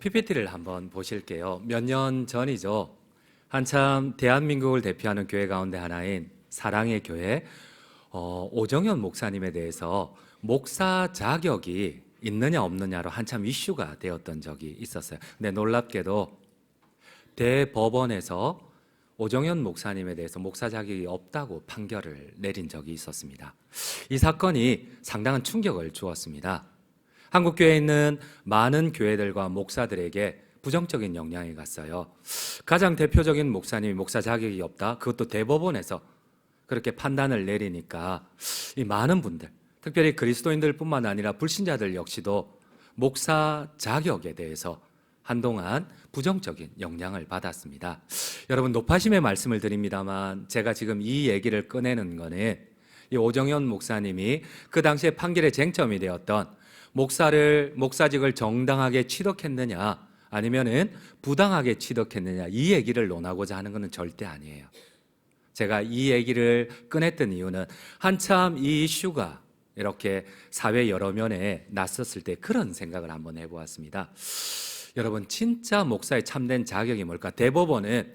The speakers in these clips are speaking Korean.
PPT를 한번 보실게요. 몇 년 전이죠. 한참 대한민국을 대표하는 교회 가운데 하나인 사랑의 교회 오정현 목사님에 대해서 목사 자격이 있느냐 없느냐로 한참 이슈가 되었던 적이 있었어요. 근데 놀랍게도 대법원에서 오정현 목사님에 대해서 목사 자격이 없다고 판결을 내린 적이 있었습니다. 이 사건이 상당한 충격을 주었습니다. 한국 교회에 있는 많은 교회들과 목사들에게 부정적인 영향이 갔어요. 가장 대표적인 목사님이 목사 자격이 없다. 그것도 대법원에서 그렇게 판단을 내리니까 이 많은 분들, 특별히 그리스도인들뿐만 아니라 불신자들 역시도 목사 자격에 대해서 한동안 부정적인 영향을 받았습니다. 여러분, 높아심의 말씀을 드립니다만 제가 지금 이 얘기를 꺼내는 거는 이 오정현 목사님이 그 당시에 판결의 쟁점이 되었던 목사직을 정당하게 취득했느냐 아니면은 부당하게 취득했느냐 이 얘기를 논하고자 하는 것은 절대 아니에요. 제가 이 얘기를 꺼냈던 이유는 한참 이 이슈가 이렇게 사회 여러 면에 났었을 때 그런 생각을 한번 해보았습니다. 여러분, 진짜 목사의 참된 자격이 뭘까? 대법원은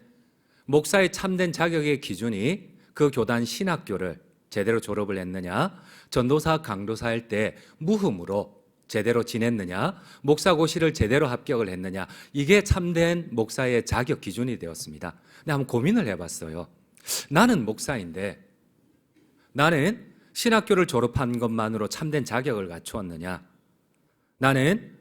목사의 참된 자격의 기준이 그 교단 신학교를 제대로 졸업을 했느냐, 전도사, 강도사일 때 무흠으로 제대로 지냈느냐, 목사고시를 제대로 합격을 했느냐, 이게 참된 목사의 자격 기준이 되었습니다. 근데 한번 고민을 해봤어요. 나는 목사인데 나는 신학교를 졸업한 것만으로 참된 자격을 갖추었느냐, 나는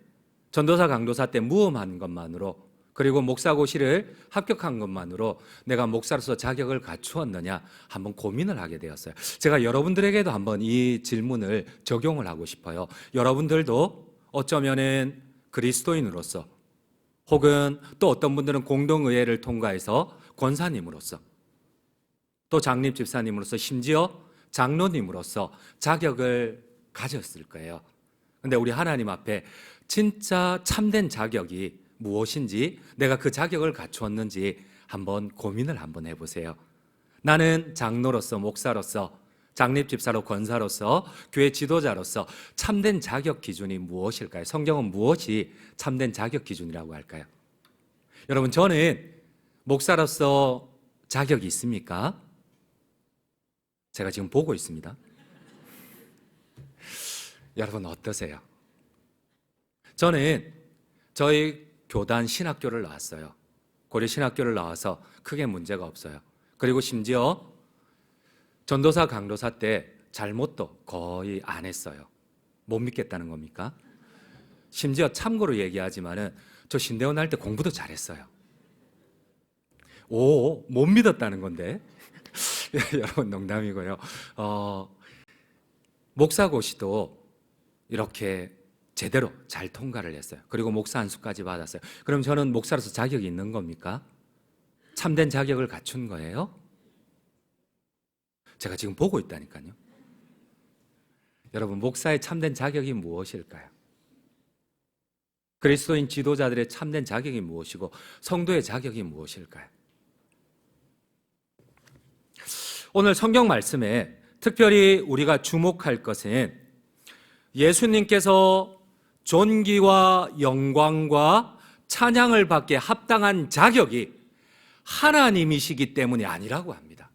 전도사, 강도사 때 무험한 것만으로 그리고 목사고시를 합격한 것만으로 내가 목사로서 자격을 갖추었느냐 한번 고민을 하게 되었어요. 제가 여러분들에게도 한번 이 질문을 적용을 하고 싶어요. 여러분들도 어쩌면은 그리스도인으로서 혹은 또 어떤 분들은 공동의회를 통과해서 권사님으로서 또 장립집사님으로서 심지어 장로님으로서 자격을 가졌을 거예요. 근데 우리 하나님 앞에 진짜 참된 자격이 무엇인지, 내가 그 자격을 갖추었는지 한번 고민을 한번 해보세요. 나는 장로로서, 목사로서, 장립집사로, 권사로서, 교회 지도자로서 참된 자격 기준이 무엇일까요? 성경은 무엇이 참된 자격 기준이라고 할까요? 여러분, 저는 목사로서 자격이 있습니까? 제가 지금 보고 있습니다. 여러분 어떠세요? 저는 저희 교단 신학교를 나왔어요. 고려 신학교를 나와서 크게 문제가 없어요. 그리고 심지어 전도사, 강도사 때 잘못도 거의 안 했어요. 못 믿겠다는 겁니까? 심지어 참고로 얘기하지만은 저 신대원 할 때 공부도 잘했어요. 못 믿었다는 건데. 여러분 농담이고요. 목사고시도 이렇게 제대로 잘 통과를 했어요. 그리고 목사 안수까지 받았어요. 그럼 저는 목사로서 자격이 있는 겁니까? 참된 자격을 갖춘 거예요? 제가 지금 보고 있다니까요. 여러분, 목사의 참된 자격이 무엇일까요? 그리스도인 지도자들의 참된 자격이 무엇이고 성도의 자격이 무엇일까요? 오늘 성경 말씀에 특별히 우리가 주목할 것은 예수님께서 존귀와 영광과 찬양을 받기에 합당한 자격이 하나님이시기 때문이 아니라고 합니다.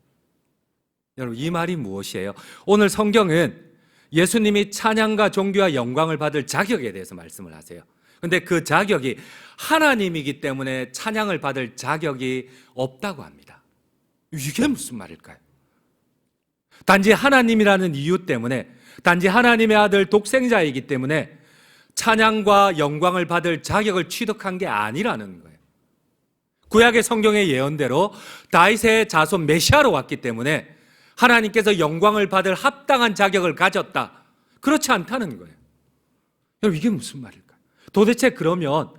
여러분, 이 말이 무엇이에요? 오늘 성경은 예수님이 찬양과 존귀와 영광을 받을 자격에 대해서 말씀을 하세요. 그런데 그 자격이 하나님이기 때문에 찬양을 받을 자격이 없다고 합니다. 이게 무슨 말일까요? 단지 하나님이라는 이유 때문에, 단지 하나님의 아들 독생자이기 때문에 찬양과 영광을 받을 자격을 취득한 게 아니라는 거예요. 구약의 성경의 예언대로 다윗의 자손 메시아로 왔기 때문에 하나님께서 영광을 받을 합당한 자격을 가졌다. 그렇지 않다는 거예요. 여러분, 이게 무슨 말일까요? 도대체 그러면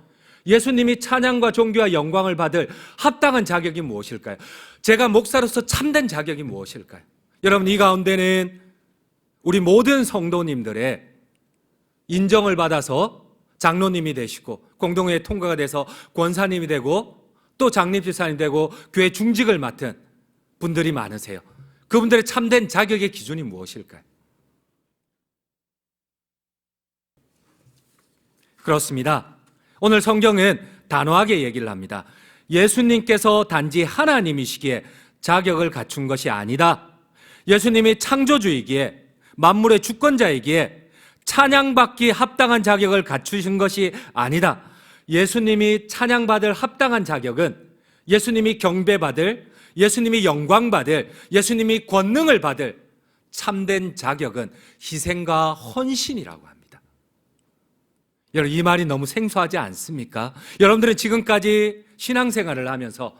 예수님이 찬양과 존귀와 영광을 받을 합당한 자격이 무엇일까요? 제가 목사로서 참된 자격이 무엇일까요? 여러분, 이 가운데는 우리 모든 성도님들의 인정을 받아서 장로님이 되시고 공동회에 통과가 돼서 권사님이 되고 또 장립집사님 되고 교회 중직을 맡은 분들이 많으세요. 그분들의 참된 자격의 기준이 무엇일까요? 그렇습니다. 오늘 성경은 단호하게 얘기를 합니다. 예수님께서 단지 하나님이시기에 자격을 갖춘 것이 아니다. 예수님이 창조주이기에, 만물의 주권자이기에 찬양받기 합당한 자격을 갖추신 것이 아니다. 예수님이 찬양받을 합당한 자격은, 예수님이 경배받을, 예수님이 영광받을, 예수님이 권능을 받을 참된 자격은 희생과 헌신이라고 합니다. 여러분, 이 말이 너무 생소하지 않습니까? 여러분들은 지금까지 신앙생활을 하면서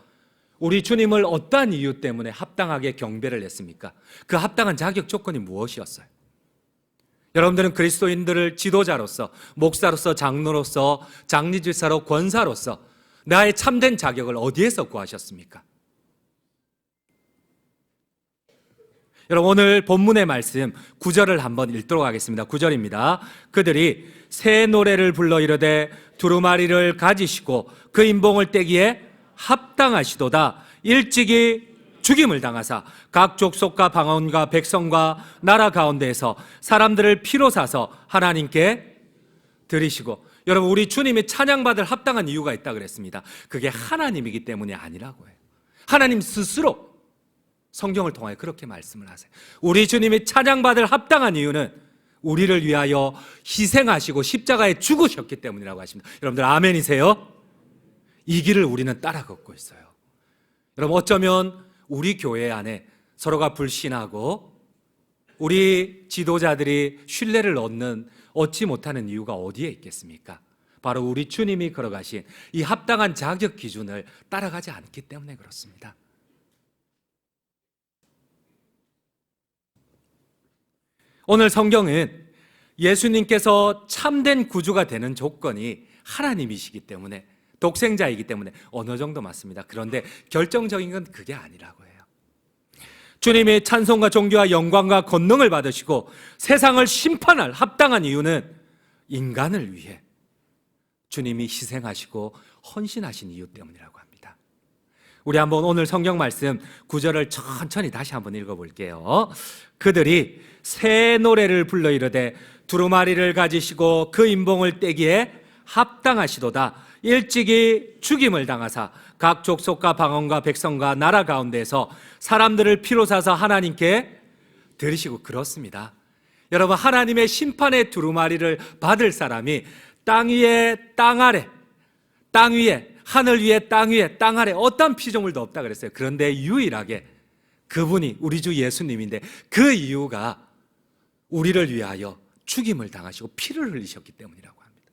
우리 주님을 어떠한 이유 때문에 합당하게 경배를 했습니까? 그 합당한 자격 조건이 무엇이었어요? 여러분들은 그리스도인들을 지도자로서, 목사로서, 장로로서, 장리집사로, 권사로서 나의 참된 자격을 어디에서 구하셨습니까? 여러분, 오늘 본문의 말씀 9절을 한번 읽도록 하겠습니다. 9절입니다. 그들이 새 노래를 불러 이르되 두루마리를 가지시고 그 인봉을 떼기에 합당하시도다. 일찍이 죽임을 당하사 각 족속과 방언과 백성과 나라 가운데에서 사람들을 피로 사서 하나님께 드리시고. 여러분, 우리 주님이 찬양받을 합당한 이유가 있다 그랬습니다. 그게 하나님이기 때문이 아니라고 해요. 하나님 스스로 성경을 통하여 그렇게 말씀을 하세요. 우리 주님이 찬양받을 합당한 이유는 우리를 위하여 희생하시고 십자가에 죽으셨기 때문이라고 하십니다. 여러분들 아멘이세요? 이 길을 우리는 따라 걷고 있어요. 여러분, 어쩌면 우리 교회 안에 서로가 불신하고 우리 지도자들이 신뢰를 얻지 못하는 이유가 어디에 있겠습니까? 바로 우리 주님이 걸어가신 이 합당한 자격 기준을 따라가지 않기 때문에 그렇습니다. 오늘 성경은 예수님께서 참된 구주가 되는 조건이 하나님이시기 때문에, 독생자이기 때문에 어느 정도 맞습니다. 그런데 결정적인 건 그게 아니라고 해요. 주님이 찬송과 존귀와 영광과 권능을 받으시고 세상을 심판할 합당한 이유는 인간을 위해 주님이 희생하시고 헌신하신 이유 때문이라고 합니다. 우리 한번 오늘 성경 말씀 9절을 천천히 다시 한번 읽어볼게요. 그들이 새 노래를 불러 이르되 두루마리를 가지시고 그 인봉을 떼기에 합당하시도다. 일찍이 죽임을 당하사 각 족속과 방언과 백성과 나라 가운데에서 사람들을 피로 사서 하나님께 드리시고. 그렇습니다. 여러분, 하나님의 심판의 두루마리를 받을 사람이 땅 위에 땅 아래, 땅 위에 하늘 위에 땅 위에 땅 아래 어떤 피조물도 없다 그랬어요. 그런데 유일하게 그분이 우리 주 예수님인데, 그 이유가 우리를 위하여 죽임을 당하시고 피를 흘리셨기 때문이라고 합니다.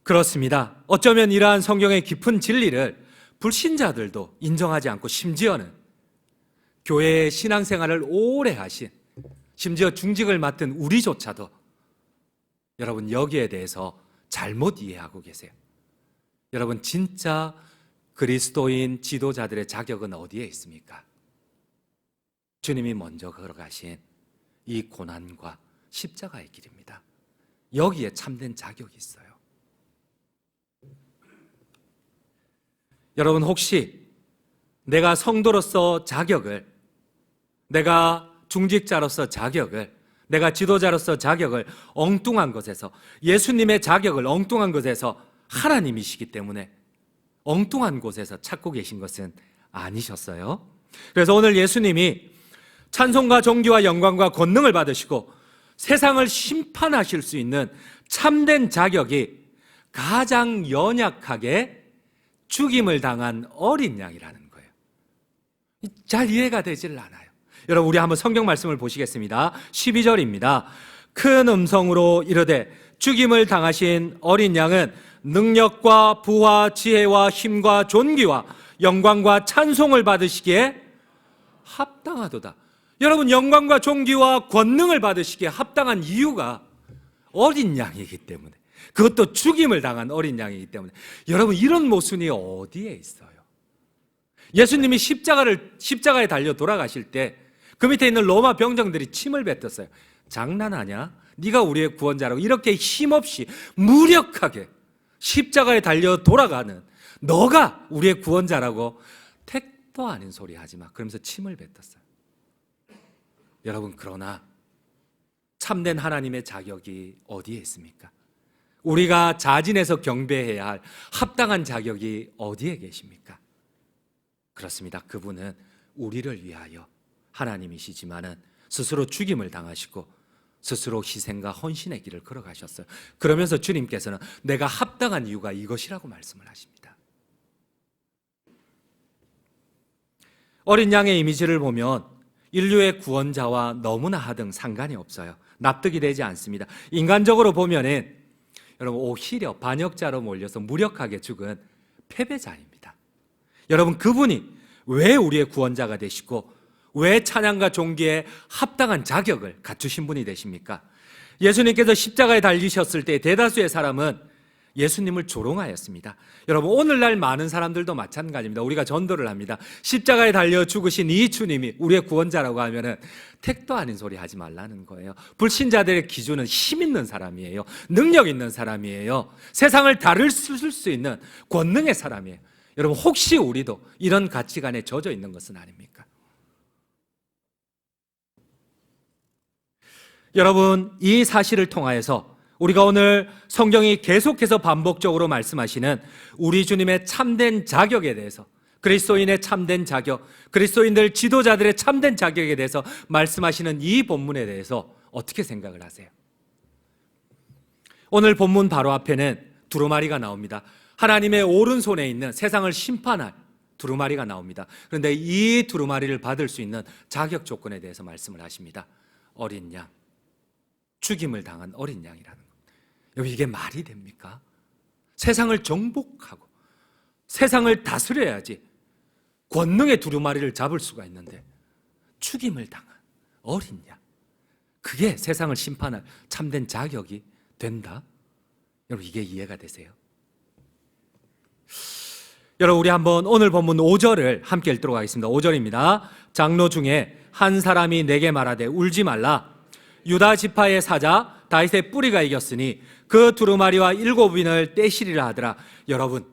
그렇습니다. 어쩌면 이러한 성경의 깊은 진리를 불신자들도 인정하지 않고, 심지어는 교회의 신앙생활을 오래 하신, 심지어 중직을 맡은 우리조차도 여러분 여기에 대해서 잘못 이해하고 계세요. 여러분, 진짜 그리스도인 지도자들의 자격은 어디에 있습니까? 주님이 먼저 걸어가신 이 고난과 십자가의 길입니다. 여기에 참된 자격이 있어요. 여러분, 혹시 내가 성도로서 자격을, 내가 중직자로서 자격을, 내가 지도자로서 자격을 엉뚱한 것에서, 예수님의 자격을 엉뚱한 것에서, 하나님이시기 때문에 엉뚱한 곳에서 찾고 계신 것은 아니셨어요? 그래서 오늘 예수님이 찬송과 존귀와 영광과 권능을 받으시고 세상을 심판하실 수 있는 참된 자격이 가장 연약하게 죽임을 당한 어린 양이라는 거예요. 잘 이해가 되질 않아요. 여러분, 우리 한번 성경 말씀을 보시겠습니다. 12절입니다. 큰 음성으로 이르되 죽임을 당하신 어린 양은 능력과 부와 지혜와 힘과 존귀와 영광과 찬송을 받으시기에 합당하도다. 여러분, 영광과 존귀와 권능을 받으시기에 합당한 이유가 어린 양이기 때문에, 그것도 죽임을 당한 어린 양이기 때문에. 여러분, 이런 모순이 어디에 있어요? 예수님이 십자가에 달려 돌아가실 때 그 밑에 있는 로마 병정들이 침을 뱉었어요. 장난하냐? 네가 우리의 구원자라고 이렇게 힘없이 무력하게 십자가에 달려 돌아가는 너가 우리의 구원자라고 택도 아닌 소리 하지 마. 그러면서 침을 뱉었어요. 여러분, 그러나 참된 하나님의 자격이 어디에 있습니까? 우리가 자진해서 경배해야 할 합당한 자격이 어디에 계십니까? 그렇습니다. 그분은 우리를 위하여 하나님이시지만은 스스로 죽임을 당하시고 스스로 희생과 헌신의 길을 걸어가셨어요. 그러면서 주님께서는 내가 합당한 이유가 이것이라고 말씀을 하십니다. 어린 양의 이미지를 보면 인류의 구원자와 너무나 하등 상관이 없어요. 납득이 되지 않습니다. 인간적으로 보면은 여러분 오히려 반역자로 몰려서 무력하게 죽은 패배자입니다. 여러분 그분이 왜 우리의 구원자가 되시고 왜 찬양과 존귀에 합당한 자격을 갖추신 분이 되십니까? 예수님께서 십자가에 달리셨을 때 대다수의 사람은 예수님을 조롱하였습니다. 여러분 오늘날 많은 사람들도 마찬가지입니다. 우리가 전도를 합니다. 십자가에 달려 죽으신 이 주님이 우리의 구원자라고 하면은 택도 아닌 소리 하지 말라는 거예요. 불신자들의 기준은 힘 있는 사람이에요. 능력 있는 사람이에요. 세상을 다룰 수 있는 권능의 사람이에요. 여러분 혹시 우리도 이런 가치관에 젖어 있는 것은 아닙니까? 여러분 이 사실을 통하여서 우리가 오늘 성경이 계속해서 반복적으로 말씀하시는 우리 주님의 참된 자격에 대해서, 그리스도인의 참된 자격, 그리스도인들 지도자들의 참된 자격에 대해서 말씀하시는 이 본문에 대해서 어떻게 생각을 하세요? 오늘 본문 바로 앞에는 두루마리가 나옵니다. 하나님의 오른손에 있는 세상을 심판할 두루마리가 나옵니다. 그런데 이 두루마리를 받을 수 있는 자격 조건에 대해서 말씀을 하십니다. 어린 양, 죽임을 당한 어린 양이라는 것. 여러분 이게 말이 됩니까? 세상을 정복하고 세상을 다스려야지 권능의 두루마리를 잡을 수가 있는데 죽임을 당한 어린 양, 그게 세상을 심판할 참된 자격이 된다? 여러분 이게 이해가 되세요? 여러분 우리 한번 오늘 본문 5절을 함께 읽도록 하겠습니다. 5절입니다. 장로 중에 한 사람이 내게 말하되 울지 말라. 유다 지파의 사자 다윗의 뿌리가 이겼으니 그 두루마리와 7인을 떼시리라 하더라. 여러분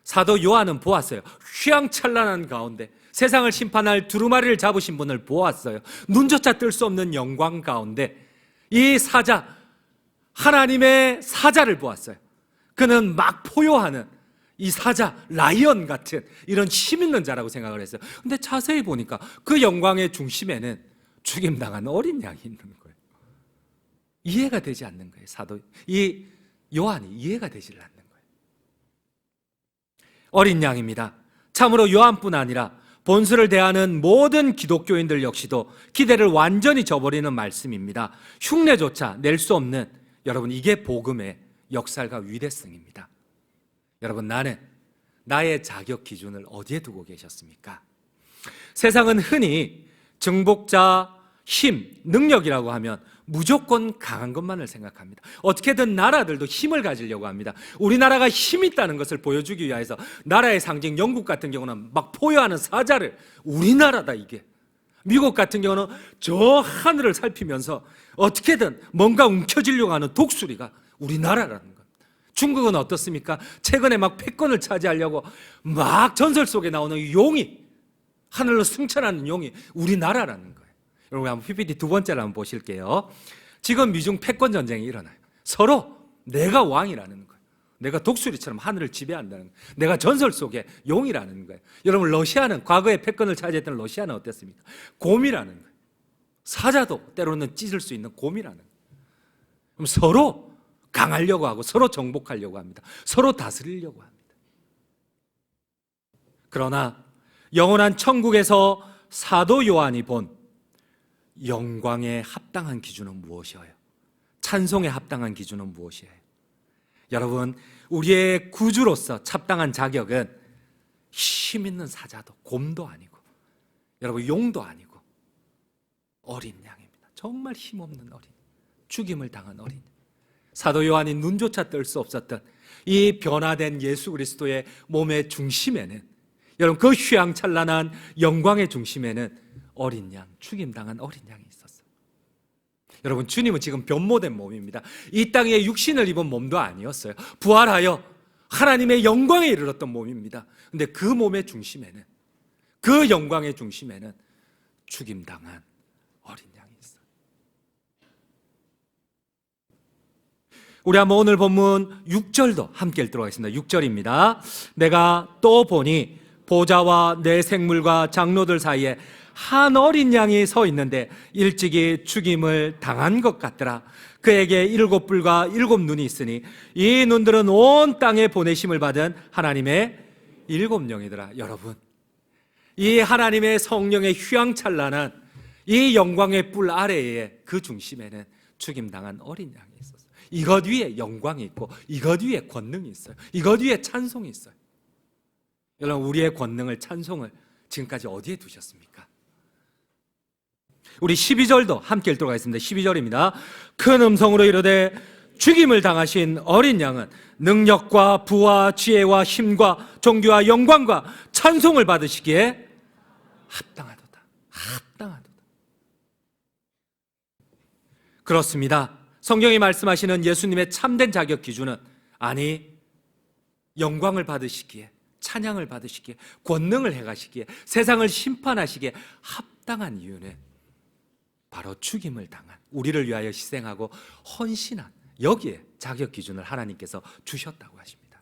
사도 요한은 보았어요. 휘황찬란한 가운데 세상을 심판할 두루마리를 잡으신 분을 보았어요. 눈조차 뜰 수 없는 영광 가운데 이 사자, 하나님의 사자를 보았어요. 그는 막 포효하는 이 사자, 라이언 같은 이런 힘 있는 자라고 생각을 했어요. 근데 자세히 보니까 그 영광의 중심에는 죽임당한 어린 양이 있는 거예요. 이해가 되지 않는 거예요. 사도 이 요한이 이해가 되지 않는 거예요. 어린 양입니다. 참으로 요한뿐 아니라 본수를 대하는 모든 기독교인들 역시도 기대를 완전히 저버리는 말씀입니다. 흉내조차 낼 수 없는, 여러분 이게 복음의 역살과 위대성입니다. 여러분 나는 나의 자격 기준을 어디에 두고 계셨습니까? 세상은 흔히 정복자, 힘, 능력이라고 하면 무조건 강한 것만을 생각합니다. 어떻게든 나라들도 힘을 가지려고 합니다. 우리나라가 힘 있다는 것을 보여주기 위해서 나라의 상징 영국 같은 경우는 막 포효하는 사자를, 우리나라다 이게. 미국 같은 경우는 저 하늘을 살피면서 어떻게든 뭔가 움켜쥐려고 하는 독수리가 우리나라라는 것. 중국은 어떻습니까? 최근에 막 패권을 차지하려고 막 전설 속에 나오는 용이, 하늘로 승천하는 용이 우리나라라는 거예요. 여러분 한번 PPT 두 번째를 한번 보실게요. 지금 미중 패권 전쟁이 일어나요. 서로 내가 왕이라는 거예요. 내가 독수리처럼 하늘을 지배한다는 거예요. 내가 전설 속의 용이라는 거예요. 여러분 러시아는, 과거에 패권을 차지했던 러시아는 어땠습니까? 곰이라는 거예요. 사자도 때로는 찢을 수 있는 곰이라는 거예요. 그럼 서로 강하려고 하고 서로 정복하려고 합니다. 서로 다스리려고 합니다. 그러나 영원한 천국에서 사도 요한이 본 영광에 합당한 기준은 무엇이에요? 찬송에 합당한 기준은 무엇이에요? 여러분 우리의 구주로서 합당한 자격은 힘 있는 사자도 곰도 아니고 여러분 용도 아니고 어린 양입니다. 정말 힘없는 어린, 죽임을 당한 어린. 사도 요한이 눈조차 뜰 수 없었던 이 변화된 예수 그리스도의 몸의 중심에는, 여러분 그 휘황찬란한 영광의 중심에는 어린 양, 죽임당한 어린 양이 있었어요. 여러분 주님은 지금 변모된 몸입니다. 이 땅에 육신을 입은 몸도 아니었어요. 부활하여 하나님의 영광에 이르렀던 몸입니다. 그런데 그 몸의 중심에는, 그 영광의 중심에는 죽임당한 어린 양이 있어요. 우리 한번 오늘 본문 6절도 함께 읽도록 하겠습니다. 6절입니다. 내가 또 보니 보좌와 내 생물과 장로들 사이에 한 어린 양이 서 있는데 일찍이 죽임을 당한 것 같더라. 그에게 7뿔과 7눈이 있으니 이 눈들은 온 땅에 보내심을 받은 하나님의 7영이더라. 여러분, 이 하나님의 성령의 휘황찬란한 이 영광의 뿔 아래에 그 중심에는 죽임당한 어린 양이 있었어요. 이것 위에 영광이 있고 이것 위에 권능이 있어요. 이것 위에 찬송이 있어요. 여러분, 우리의 권능을, 찬송을 지금까지 어디에 두셨습니까? 우리 12절도 함께 읽도록 하겠습니다. 12절입니다. 큰 음성으로 이르되 죽임을 당하신 어린 양은 능력과 부와 지혜와 힘과 존귀와 영광과 찬송을 받으시기에 합당하도다. 합당하도다. 그렇습니다. 성경이 말씀하시는 예수님의 참된 자격 기준은, 아니, 영광을 받으시기에, 찬양을 받으시기에, 권능을 행하시기에, 세상을 심판하시기에 합당한 이유는 바로 죽임을 당한, 우리를 위하여 희생하고 헌신한, 여기에 자격 기준을 하나님께서 주셨다고 하십니다.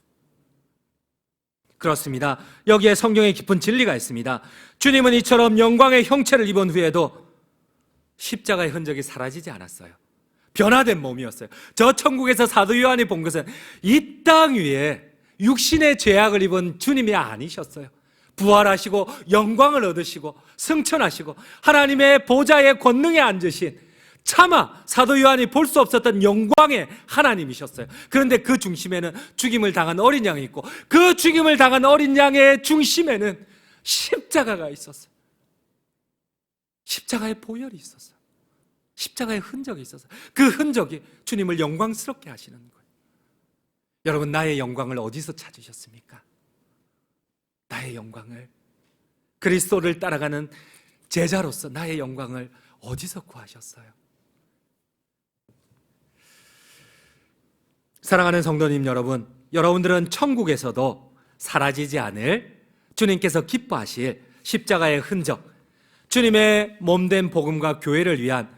그렇습니다. 여기에 성경의 깊은 진리가 있습니다. 주님은 이처럼 영광의 형체를 입은 후에도 십자가의 흔적이 사라지지 않았어요. 변화된 몸이었어요. 저 천국에서 사도 요한이 본 것은 이 땅 위에 육신의 죄악을 입은 주님이 아니셨어요. 부활하시고 영광을 얻으시고 승천하시고 하나님의 보좌의 권능에 앉으신, 차마 사도 요한이 볼 수 없었던 영광의 하나님이셨어요. 그런데 그 중심에는 죽임을 당한 어린 양이 있고, 그 죽임을 당한 어린 양의 중심에는 십자가가 있었어요. 십자가의 보혈이 있었어요. 십자가의 흔적이 있었어요. 그 흔적이 주님을 영광스럽게 하시는 거예요. 여러분, 나의 영광을 어디서 찾으셨습니까? 나의 영광을, 그리스도를 따라가는 제자로서 나의 영광을 어디서 구하셨어요? 사랑하는 성도님 여러분, 여러분들은 천국에서도 사라지지 않을 주님께서 기뻐하실 십자가의 흔적, 주님의 몸된 복음과 교회를 위한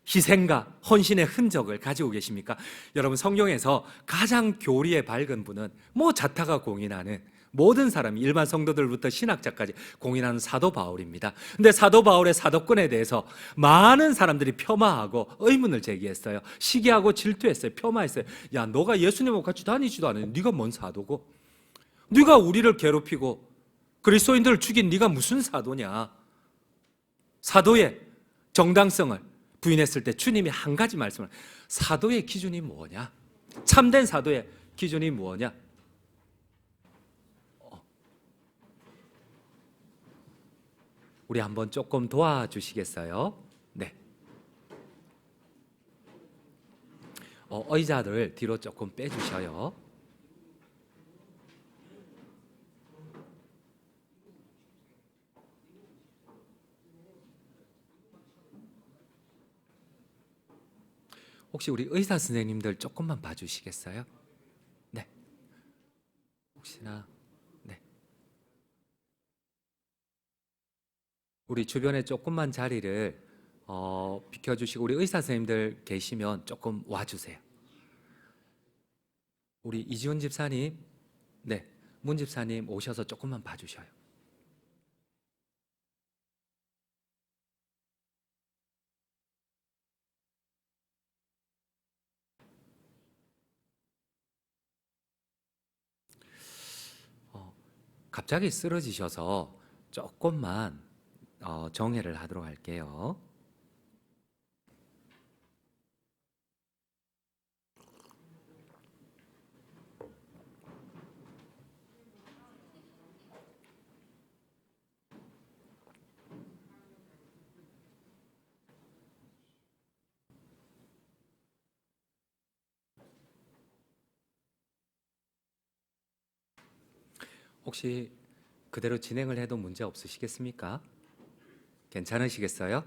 희생과 헌신의 흔적을 가지고 계십니까? 여러분, 성경에서 가장 교리에 밝은 분은 자타가 공인하는, 모든 사람이, 일반 성도들부터 신학자까지 공인하는 사도 바울입니다. 근데 사도 바울의 사도권에 대해서 많은 사람들이 폄하하고 의문을 제기했어요. 시기하고 질투했어요. 폄하했어요. 야, 너가 예수님하고 같이 다니지도 않았는데 네가 뭔 사도고? 네가 우리를 괴롭히고 그리스도인들을 죽인 네가 무슨 사도냐? 사도의 정당성을 부인했을 때 주님이 한 가지 말씀을, 사도의 기준이 뭐냐? 참된 사도의 기준이 뭐냐? 우리 한번 조금 도와주시겠어요? 네. 의자를 뒤로 조금 빼주셔요. 혹시 우리 의사 선생님들 조금만 봐주시겠어요? 네. 혹시나, 네. 우리 주변에 조금만 자리를 비켜주시고, 우리 의사 선생님들 계시면 조금 와주세요. 우리 이지훈 집사님, 네, 문 집사님 오셔서 조금만 봐주셔요. 갑자기 쓰러지셔서 조금만 정회를 하도록 할게요. 혹시 그대로 진행을 해도 문제 없으시겠습니까? 괜찮으시겠어요?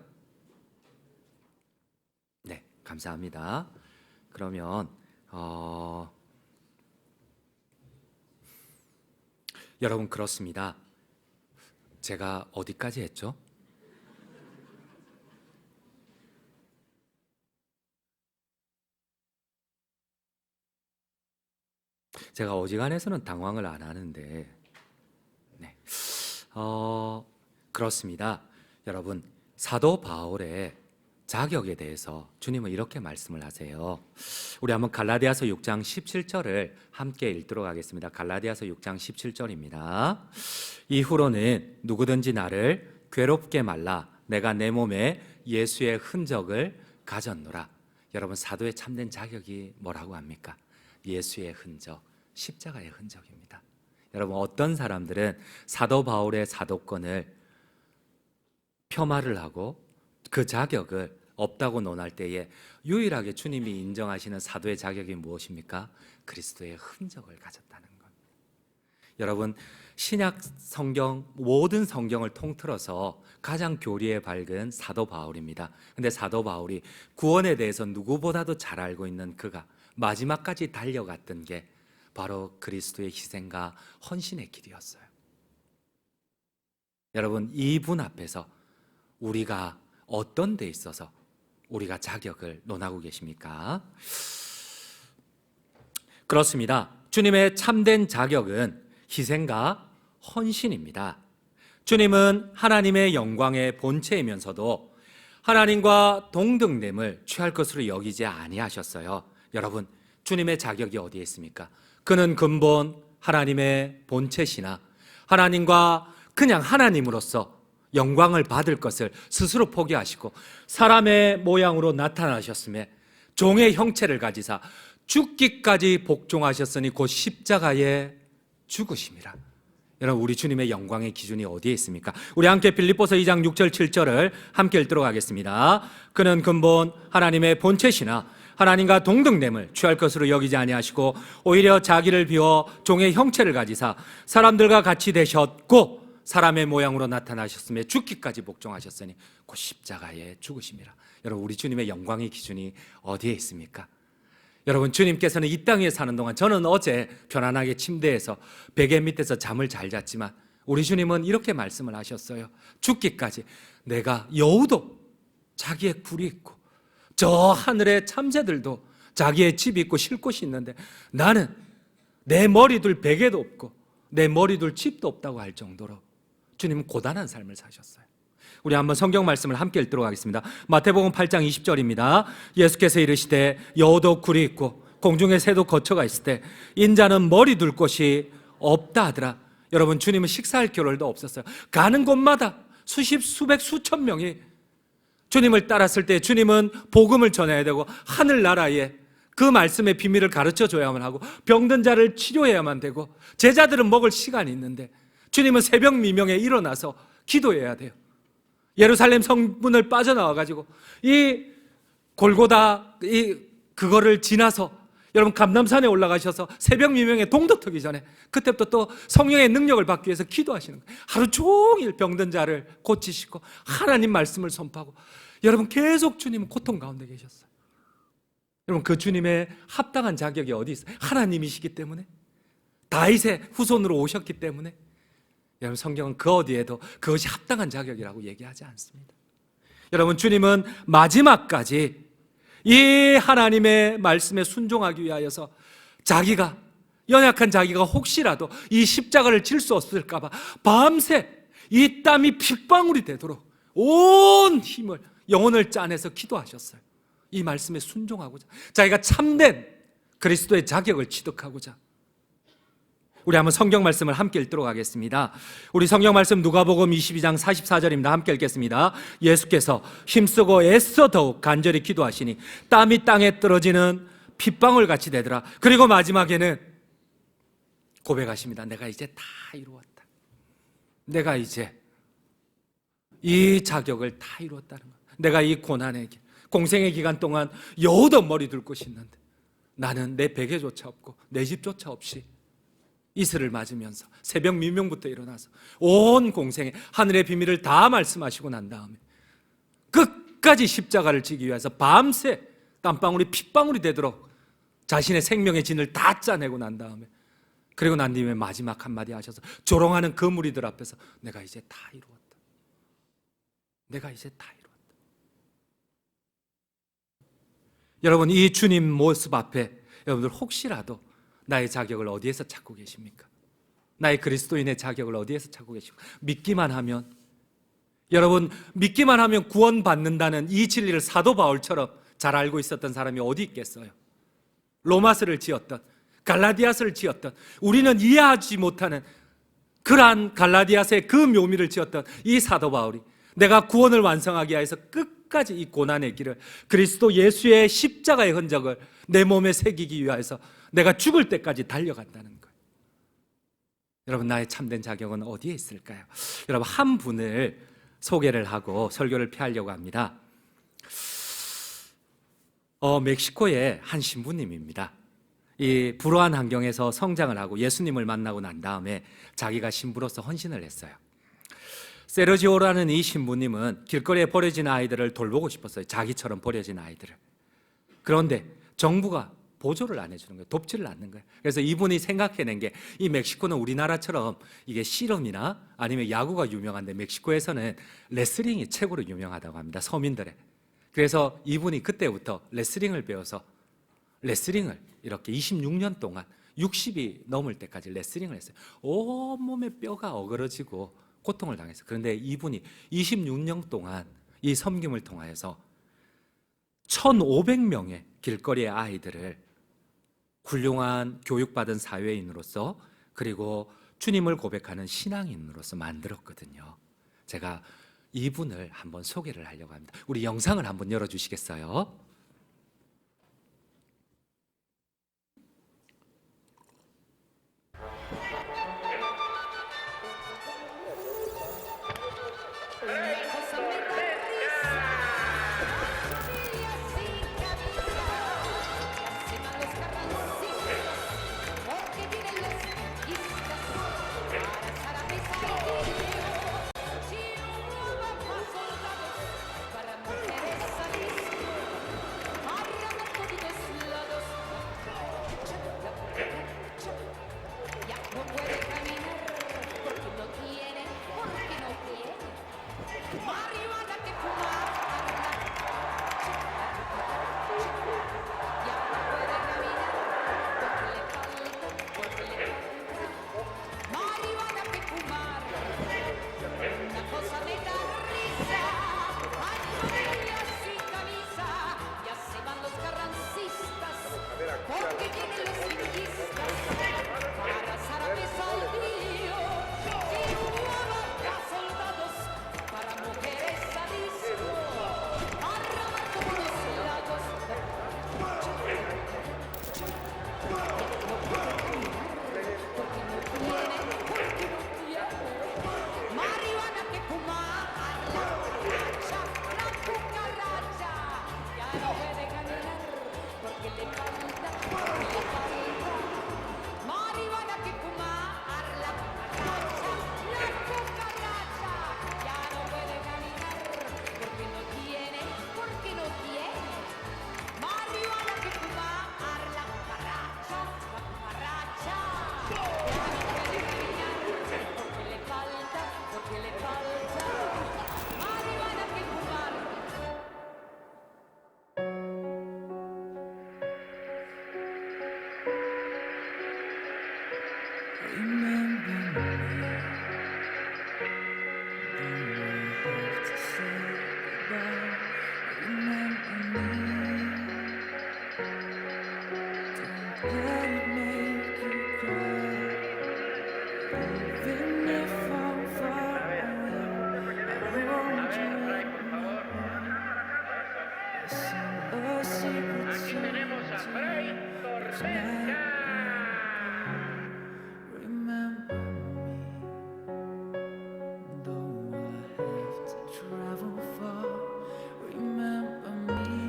네, 감사합니다. 그러면 여러분, 그렇습니다. 제가 어디까지 했죠? 제가 어지간해서는 당황을 안 하는데, 네. 그렇습니다. 여러분, 사도 바울의 자격에 대해서 주님은 이렇게 말씀을 하세요. 우리 한번 갈라디아서 6장 17절을 함께 읽도록 하겠습니다. 갈라디아서 6장 17절입니다. 이후로는 누구든지 나를 괴롭게 말라. 내가 내 몸에 예수의 흔적을 가졌노라. 여러분, 사도의 참된 자격이 뭐라고 합니까? 예수의 흔적, 십자가의 흔적입니다. 여러분, 어떤 사람들은 사도 바울의 사도권을 폄하를 하고 그 자격을 없다고 논할 때에 유일하게 주님이 인정하시는 사도의 자격이 무엇입니까? 그리스도의 흔적을 가졌다는 겁니다. 여러분, 신약 성경, 모든 성경을 통틀어서 가장 교리에 밝은 사도 바울입니다. 근데 사도 바울이 구원에 대해서 누구보다도 잘 알고 있는 그가 마지막까지 달려갔던 게 바로 그리스도의 희생과 헌신의 길이었어요. 여러분, 이분 앞에서 우리가 어떤 데 있어서 우리가 자격을 논하고 계십니까? 그렇습니다. 주님의 참된 자격은 희생과 헌신입니다. 주님은 하나님의 영광의 본체이면서도 하나님과 동등됨을 취할 것으로 여기지 아니하셨어요. 여러분, 주님의 자격이 어디에 있습니까? 그는 근본 하나님의 본체시나 하나님과 그냥 하나님으로서 영광을 받을 것을 스스로 포기하시고 사람의 모양으로 나타나셨음에 종의 형체를 가지사 죽기까지 복종하셨으니 곧 십자가에 죽으심이라. 여러분, 우리 주님의 영광의 기준이 어디에 있습니까? 우리 함께 빌립보서 2장 6절 7절을 함께 읽도록 하겠습니다. 그는 근본 하나님의 본체시나 하나님과 동등됨을 취할 것으로 여기지 아니하시고 오히려 자기를 비워 종의 형체를 가지사 사람들과 같이 되셨고 사람의 모양으로 나타나셨으며 죽기까지 복종하셨으니 곧 십자가에 죽으심이라. 여러분, 우리 주님의 영광의 기준이 어디에 있습니까? 여러분, 주님께서는 이 땅에 사는 동안 저는 어제 편안하게 침대에서 베개 밑에서 잠을 잘 잤지만 우리 주님은 이렇게 말씀을 하셨어요. 죽기까지 내가 여우도 자기의 굴이 있고 저 하늘의 참새들도 자기의 집이 있고 쉴 곳이 있는데 나는 내 머리둘 베개도 없고 내 머리둘 집도 없다고 할 정도로 주님은 고단한 삶을 사셨어요. 우리 한번 성경 말씀을 함께 읽도록 하겠습니다. 마태복음 8장 20절입니다. 예수께서 이르시되 여우도 굴이 있고 공중의 새도 거처가 있을 때 인자는 머리 둘 곳이 없다 하더라. 여러분, 주님은 식사할 겨를도 없었어요. 가는 곳마다 수십, 수백, 수천 명이 주님을 따랐을 때 주님은 복음을 전해야 되고 하늘나라에 그 말씀의 비밀을 가르쳐 줘야만 하고 병든 자를 치료해야만 되고 제자들은 먹을 시간이 있는데 주님은 새벽 미명에 일어나서 기도해야 돼요. 예루살렘 성문을 빠져나와가지고 이 골고다 그거를 지나서 여러분 감람산에 올라가셔서 새벽 미명에 동도 트기 전에 그때부터 또 성령의 능력을 받기 위해서 기도하시는 거예요. 하루 종일 병든 자를 고치시고 하나님 말씀을 선포하고 여러분 계속 주님은 고통 가운데 계셨어요. 여러분, 그 주님의 합당한 자격이 어디 있어요? 하나님이시기 때문에, 다윗의 후손으로 오셨기 때문에. 여러분, 성경은 그 어디에도 그것이 합당한 자격이라고 얘기하지 않습니다. 여러분, 주님은 마지막까지 이 하나님의 말씀에 순종하기 위하여서 자기가 연약한 자기가 혹시라도 이 십자가를 질 수 없을까 봐 밤새 이 땀이 핏방울이 되도록 온 힘을 영혼을 짜내서 기도하셨어요. 이 말씀에 순종하고자, 자기가 참된 그리스도의 자격을 취득하고자. 우리 한번 성경 말씀을 함께 읽도록 하겠습니다. 우리 성경 말씀 누가복음 22장 44절입니다. 함께 읽겠습니다. 예수께서 힘쓰고 애써 더욱 간절히 기도하시니 땀이 땅에 떨어지는 핏방울 같이 되더라. 그리고 마지막에는 고백하십니다. 내가 이제 다 이루었다. 내가 이제 이 자격을 다 이루었다는 것. 내가 이 고난의 길, 공생의 기간 동안 여우도 머리 둘 곳이 있는데 나는 내 베개조차 없고 내 집조차 없이 이슬을 맞으면서 새벽 미명부터 일어나서 온 공생에 하늘의 비밀을 다 말씀하시고 난 다음에 끝까지 십자가를 지기 위해서 밤새 땀방울이 핏방울이 되도록 자신의 생명의 진을 다 짜내고 난 다음에 그리고 난 뒤에 마지막 한마디 하셔서 조롱하는 그 무리들 앞에서 내가 이제 다 이루었다. 내가 이제 다 이루었다. 여러분, 이 주님 모습 앞에 여러분들 혹시라도 나의 자격을 어디에서 찾고 계십니까? 나의 그리스도인의 자격을 어디에서 찾고 계십니까? 믿기만 하면, 여러분, 믿기만 하면 구원받는다는 이 진리를 사도 바울처럼 잘 알고 있었던 사람이 어디 있겠어요? 로마서를 지었던, 갈라디아서를 지었던, 우리는 이해하지 못하는 그러한 갈라디아서의 그 묘미를 지었던 이 사도 바울이 내가 구원을 완성하기 위해서 끝까지 이 고난의 길을, 그리스도 예수의 십자가의 흔적을 내 몸에 새기기 위해서 내가 죽을 때까지 달려간다는 거예요. 여러분, 나의 참된 자격은 어디에 있을까요? 여러분, 한 분을 소개를 하고 설교를 폐하려고 합니다. 멕시코의 한 신부님입니다. 이 불우한 환경에서 성장을 하고 예수님을 만나고 난 다음에 자기가 신부로서 헌신을 했어요. 세르지오라는 이 신부님은 길거리에 버려진 아이들을 돌보고 싶었어요. 자기처럼 버려진 아이들을. 그런데 정부가 보조를 안 해주는 거예요. 돕지를 않는 거예요. 그래서 이분이 생각해낸 게, 이 멕시코는 우리나라처럼 이게 씨름이나 아니면 야구가 유명한데 멕시코에서는 레슬링이 최고로 유명하다고 합니다. 서민들의. 그래서 이분이 그때부터 레슬링을 배워서 레슬링을 이렇게 26년 동안 60이 넘을 때까지 레슬링을 했어요. 온몸에 뼈가 어그러지고 고통을 당했어요. 그런데 이분이 26년 동안 이 섬김을 통하여서 1,500명의 길거리의 아이들을 훌륭한 교육받은 사회인으로서, 그리고 주님을 고백하는 신앙인으로서 만들었거든요. 제가 이분을 한번 소개를 하려고 합니다. 우리 영상을 한번 열어주시겠어요?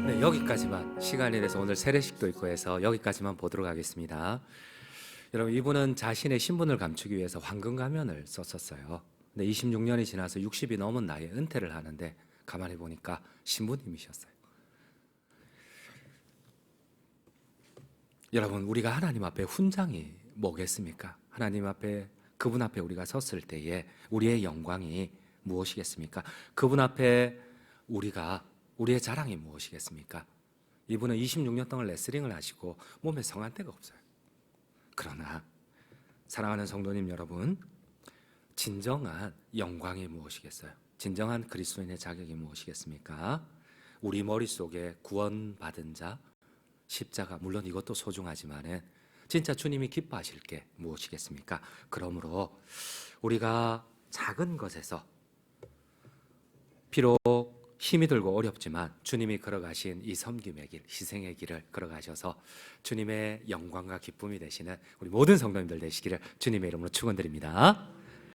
네, 여기까지만, 시간이 돼서 오늘 세례식도 있고 해서 여기까지만 보도록 하겠습니다. 여러분, 이분은 자신의 신분을 감추기 위해서 황금 가면을 썼었어요. 근데 26년이 지나서 60이 넘은 나이에 은퇴를 하는데 가만히 보니까 신부님이셨어요. 여러분, 우리가 하나님 앞에 훈장이 뭐겠습니까? 하나님 앞에, 그분 앞에 우리가 섰을 때에 우리의 영광이 무엇이겠습니까? 그분 앞에 우리의 자랑이 무엇이겠습니까? 이분은 26년 동안 레슬링을 하시고 몸에 성한 데가 없어요. 그러나 사랑하는 성도님 여러분, 진정한 영광이 무엇이겠어요? 진정한 그리스도인의 자격이 무엇이겠습니까? 우리 머릿속에 구원받은 자, 십자가, 물론 이것도 소중하지만은 진짜 주님이 기뻐하실 게 무엇이겠습니까? 그러므로 우리가 작은 것에서 비록 힘이 들고 어렵지만 주님이 걸어가신 이 섬김의 길, 희생의 길을 걸어가셔서 주님의 영광과 기쁨이 되시는 우리 모든 성도님들 되시기를 주님의 이름으로 축원드립니다.